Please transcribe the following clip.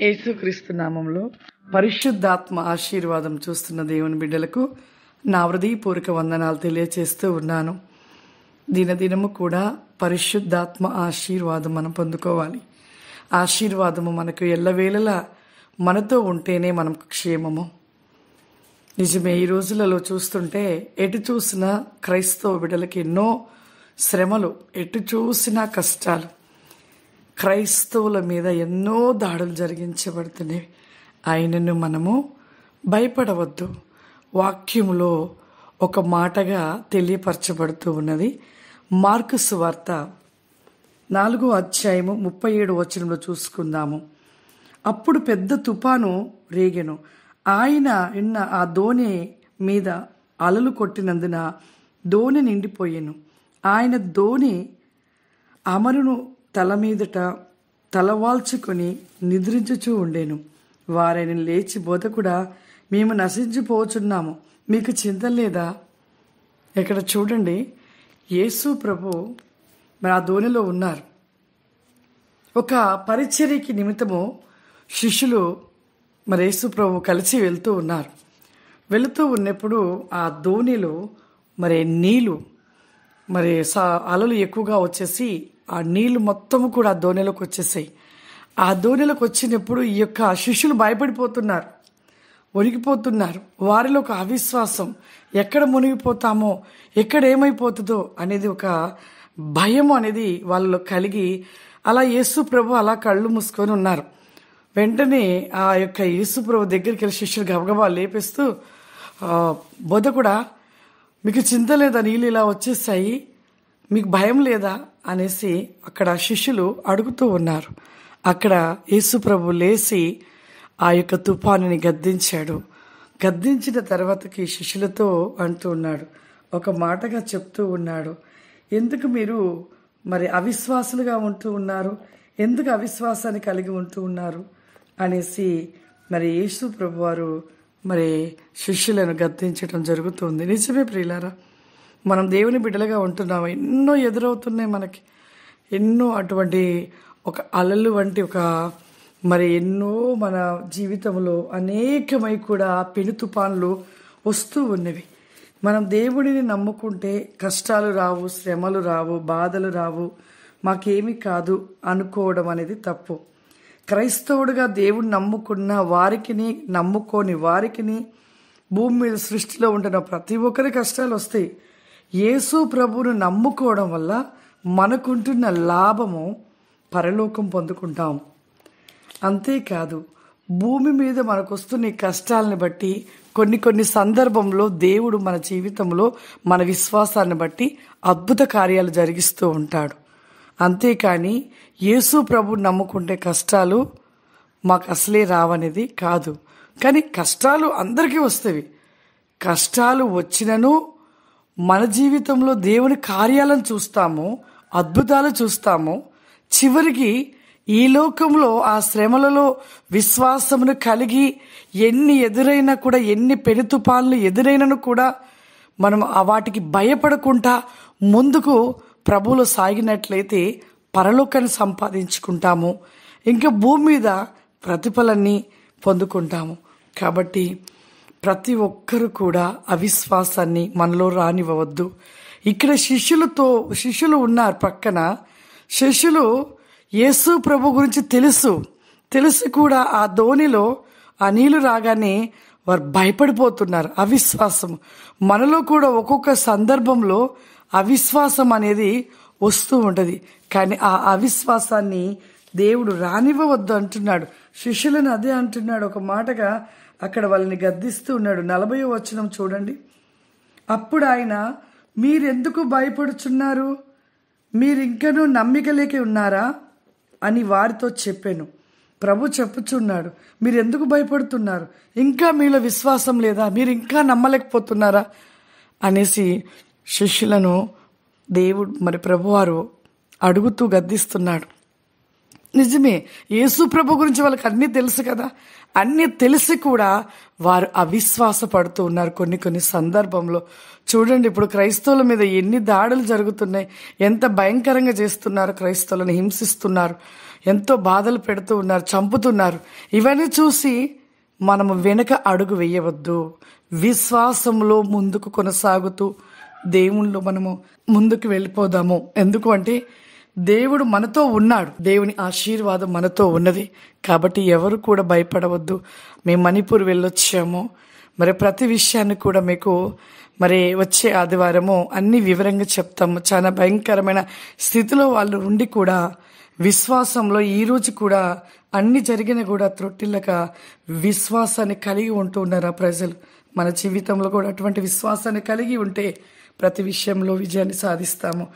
యేసుక్రీస్తు నామంలో పరిశుద్ధాత్మ ఆశీర్వాదం చూస్తున్న దేవుని బిడ్డలకు నా హృదయపూర్వక వందనాలు తెలియచేస్తూ ఉన్నాను. దినదినము కూడా పరిశుద్ధాత్మ ఆశీర్వాదం మనం పొందుకోవాలి. ఆశీర్వాదము మనకు ఎల్లవేళలా మనతో ఉంటేనే మనకు క్షేమము. నిజమే, ఈ రోజులలో చూస్తుంటే ఎటు చూసినా క్రైస్తవ బిడ్డలకి ఎన్నో శ్రమలు, ఎటు చూసినా కష్టాలు. క్రైస్తవుల మీద ఎన్నో దాడులు జరిగించబడుతున్నాయి. ఆయనను మనము భయపడవద్దు. వాక్యములో ఒక మాటగా తెలియపరచబడుతూ ఉన్నది. మార్కు సువార్త 4వ అధ్యాయము 37వ వచనంలో చూసుకుందాము. అప్పుడు పెద్ద తుఫాను రేగెను. ఆయన ఉన్న ఆ దోణి మీద అలలు కొట్టినందున దోణి నిండిపోయెను. ఆయన దోణి అమరును తల మీదట తలవాల్చుకొని నిద్రించుచూ ఉండేను. వారిని లేచి, బోధకుడా, మేము నశించిపోచున్నాము, మీకు చింత లేదా? ఇక్కడ చూడండి, యేసు ప్రభు మరి ఆ దోణిలో ఉన్నారు. ఒక పరిచర్యకి నిమిత్తము శిష్యులు మరి యేసు ప్రభు కలిసి వెళ్తూ ఉన్నారు. వెళుతూ ఉన్నప్పుడు ఆ దోణిలో మరి నీళ్లు మరి అలలు ఎక్కువగా వచ్చేసి ఆ నీళ్లు మొత్తము కూడా ఆ దోణిలోకి వచ్చేసాయి. ఆ దోణిలోకి వచ్చినప్పుడు ఈ యొక్క శిష్యులు భయపడిపోతున్నారు, వణికిపోతున్నారు. వారిలో ఒక అవిశ్వాసం, ఎక్కడ మునిగిపోతామో, ఎక్కడ ఏమైపోతుందో అనేది ఒక భయం అనేది వాళ్ళలో కలిగి అలా యేసు ప్రభు అలా కళ్ళు మూసుకొని ఉన్నారు. వెంటనే ఆ యొక్క యేసు ప్రభు దగ్గరికి వెళ్ళి శిష్యులు గబగబా లేపేస్తూ, బోధకుడా, మీకు చింత లేదా? నీళ్ళు ఇలా వచ్చేసాయి, మీకు భయం లేదా అనేసి అక్కడ శిష్యులు అడుగుతూ ఉన్నారు. అక్కడ యేసు ప్రభు లేచి ఆ యొక్క తుఫానుని గద్దించాడు. గద్దించిన తర్వాతకి శిష్యులతో అంటూ ఉన్నాడు, ఒక మాటగా చెప్తూ ఉన్నాడు, ఎందుకు మీరు మరి అవిశ్వాసులుగా ఉంటూ ఉన్నారు? ఎందుకు అవిశ్వాసాన్ని కలిగి ఉంటూ ఉన్నారు అనేసి మరి యేసు ప్రభు వారు మరి శిష్యులను గద్దించడం జరుగుతుంది. నిజమే ప్రియులారా, మనం దేవుని బిడ్డలుగా ఉంటున్నాము. ఎన్నో ఎదురవుతున్నాయి మనకి, ఎన్నో అటువంటి ఒక అలలు వంటి ఒక మరి ఎన్నో మన జీవితంలో అనేకమై కూడా పెను తుఫాన్లు వస్తూ ఉన్నవి. మనం దేవుడిని నమ్ముకుంటే కష్టాలు రావు, శ్రమలు రావు, బాధలు రావు, మాకేమీ కాదు అనుకోవడం అనేది తప్పు. క్రైస్తవుడిగా దేవుడిని నమ్ముకున్న వారికిని, నమ్ముకోని వారికిని, భూమి మీద సృష్టిలో ఉంటున్న ప్రతి ఒక్కరి కష్టాలు వస్తాయి. యేసు ప్రభువును నమ్ముకోవడం వల్ల మనకుంటున్న లాభము పరలోకం పొందుకుంటాం. అంతేకాదు, భూమి మీద మనకు వస్తున్న కష్టాలను బట్టి కొన్ని సందర్భంలో దేవుడు మన జీవితంలో మన విశ్వాసాన్ని బట్టి అద్భుత కార్యాలు జరిగిస్తూ ఉంటాడు. అంతేకాని యేసు ప్రభువును నమ్ముకుంటే కష్టాలు మాకు అసలే రావనేది కాదు. కానీ కష్టాలు అందరికీ వస్తాయి. కష్టాలు వచ్చినను మన జీవితంలో దేవుని కార్యాలను చూస్తాము, అద్భుతాలు చూస్తాము. చివరికి ఈ లోకంలో ఆ శ్రమలలో విశ్వాసమును కలిగి ఎన్ని ఎదురైనా కూడా, ఎన్ని పెను తుఫాన్లు ఎదురైనను కూడా మనం వాటికి భయపడకుండా ముందుకు ప్రభువులో సాగినట్లయితే పరలోకాన్ని సంపాదించుకుంటాము, ఇంకా భూమి మీద ప్రతిఫలాన్ని పొందుకుంటాము. కాబట్టి ప్రతి ఒక్కరు అవిశ్వాసాన్ని మనలో రానివ్వవద్దు. ఇక్కడ శిష్యులు ఉన్నారు పక్కన. శిష్యులు యేసు ప్రభు గురించి తెలిసి కూడా ఆ దోణిలో ఆ నీళ్లు రాగానే వారు భయపడిపోతున్నారు. అవిశ్వాసం మనలో కూడా ఒక్కొక్క సందర్భంలో అవిశ్వాసం అనేది వస్తూ ఉంటుంది. కానీ ఆ అవిశ్వాసాన్ని దేవుడు రానివ్వవద్దు అంటున్నాడు. శిష్యులను అదే అంటున్నాడు. ఒక మాటగా అక్కడ వాళ్ళని గద్దిస్తూ ఉన్నాడు. 40వ వచనం చూడండి. అప్పుడు ఆయన, మీరెందుకు భయపడుచున్నారు? మీరింకనూ నమ్మిక లేక ఉన్నారా అని వారితో చెప్పాను. ప్రభు చెప్పుచున్నాడు, మీరెందుకు భయపడుతున్నారు? ఇంకా మీలో విశ్వాసం లేదా? మీరు ఇంకా నమ్మలేకపోతున్నారా అనేసి శిష్యులను దేవుడు మరి ప్రభువారు అడుగుతూ గద్దిస్తున్నాడు. నిజమే, యేసు ప్రభు గురించి వాళ్ళకి అన్నీ తెలుసు కదా. అన్నీ తెలిసి కూడా వారు అవిశ్వాస పడుతూ ఉన్నారు కొన్ని సందర్భంలో. చూడండి, ఇప్పుడు క్రైస్తవుల మీద ఎన్ని దాడులు జరుగుతున్నాయి, ఎంత భయంకరంగా చేస్తున్నారు, క్రైస్తవులను హింసిస్తున్నారు. ఎంతో బాధలు పెడుతూ ఉన్నారు, చంపుతున్నారు. ఇవన్నీ చూసి మనము వెనక అడుగు వేయవద్దు. విశ్వాసంలో ముందుకు కొనసాగుతూ దేవుళ్ళు మనము ముందుకు వెళ్ళిపోదాము. ఎందుకు అంటే దేవుడు మనతో ఉన్నాడు, దేవుని ఆశీర్వాదం మనతో ఉన్నది. కాబట్టి ఎవరు కూడా భయపడవద్దు. మేము మణిపూర్ వెళ్ళొచ్చాము. మరి ప్రతి విషయాన్ని కూడా మీకు మరి వచ్చే ఆదివారము అన్ని వివరంగా చెప్తాము. చాలా భయంకరమైన స్థితిలో వాళ్ళు ఉండి కూడా విశ్వాసంలో ఈ రోజు కూడా అన్ని జరిగిన కూడా త్రొట్టిల్లక విశ్వాసాన్ని కలిగి ఉంటూ ఉన్నారు ఆ ప్రజలు. మన జీవితంలో కూడా అటువంటి విశ్వాసాన్ని కలిగి ఉంటే ప్రతి విషయంలో విజయాన్ని సాధిస్తాము.